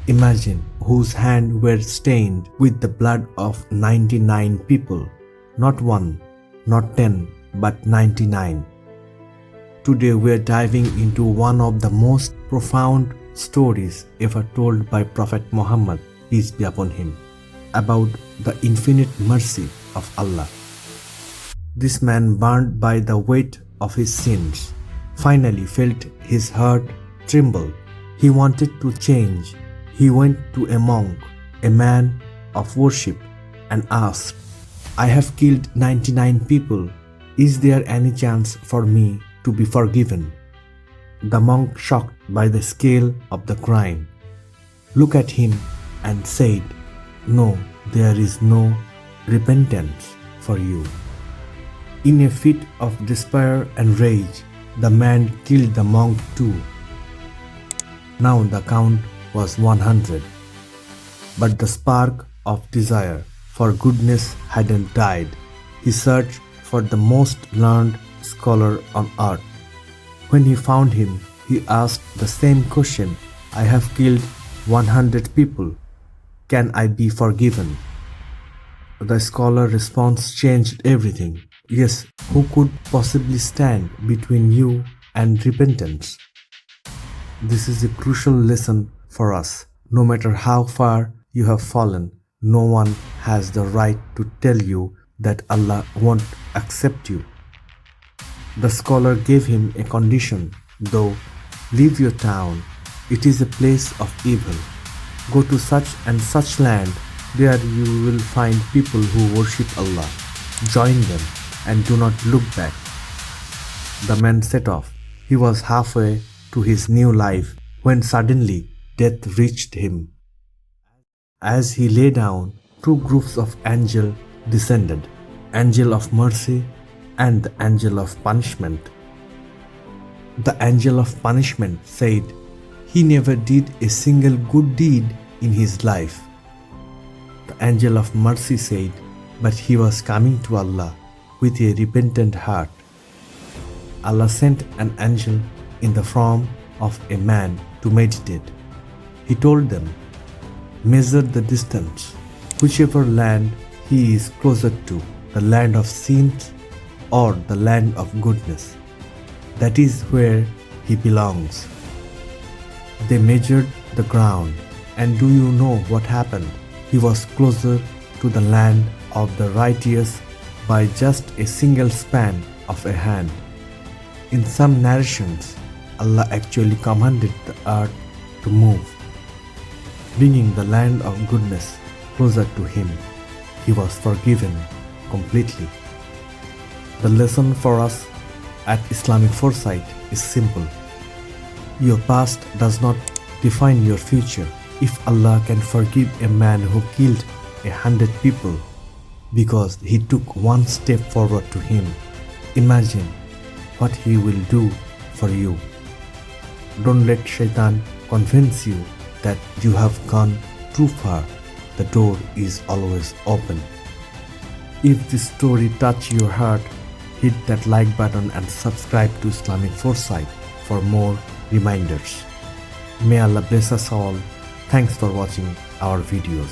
Imagine whose hands were stained with the blood of 99 people, not one, not 10, but 99. Today we are diving into one of the most profound stories ever told by Prophet Muhammad, peace be upon him, about the infinite mercy of Allah. This man, burned by the weight of his sins, finally felt his heart tremble. He wanted to change. He went to a monk, a man of worship, and asked, "I have killed 99 people. Is there any chance for me to be forgiven?" The monk, shocked by the scale of the crime, looked at him and said, "No, there is no repentance for you." In a fit of despair and rage, the man killed the monk too. Now the count was 100, but the spark of desire for goodness hadn't died. He searched for the most learned scholar on earth. When he found him, he asked the same question, "I have killed 100 people. Can I be forgiven?" The scholar's response changed everything. "Yes, who could possibly stand between you and repentance?" This is a crucial lesson for us. No matter how far you have fallen, no one has the right to tell you that Allah won't accept you. The scholar gave him a condition, though: "Leave your town. It is a place of evil. Go to such and such land. There you will find people who worship Allah. Join them and do not look back." The man set off. He was halfway to his new life when suddenly death reached him. As he lay down, two groups of angels descended, angel of mercy and the angel of punishment. The angel of punishment said he never did a single good deed in his life. The angel of mercy said, but he was coming to Allah with a repentant heart. Allah sent an angel in the form of a man to meditate. He told them, "Measure the distance, whichever land he is closer to, the land of sins or the land of goodness. That is where he belongs." They measured the ground, and do you know what happened? He was closer to the land of the righteous by just a single span of a hand. In some narrations, Allah actually commanded the earth to move, bringing the land of goodness closer to him. He was forgiven completely. The lesson for us at Islamic Foresight is simple. Your past does not define your future. If Allah can forgive a man who killed 100 people because he took one step forward to him, imagine what he will do for you. Don't let Shaitan convince you that you have gone too far. The door is always open. If this story touched your heart, hit that like button and subscribe to Islamic Foresight for more reminders. May Allah bless us all. Thanks for watching our videos.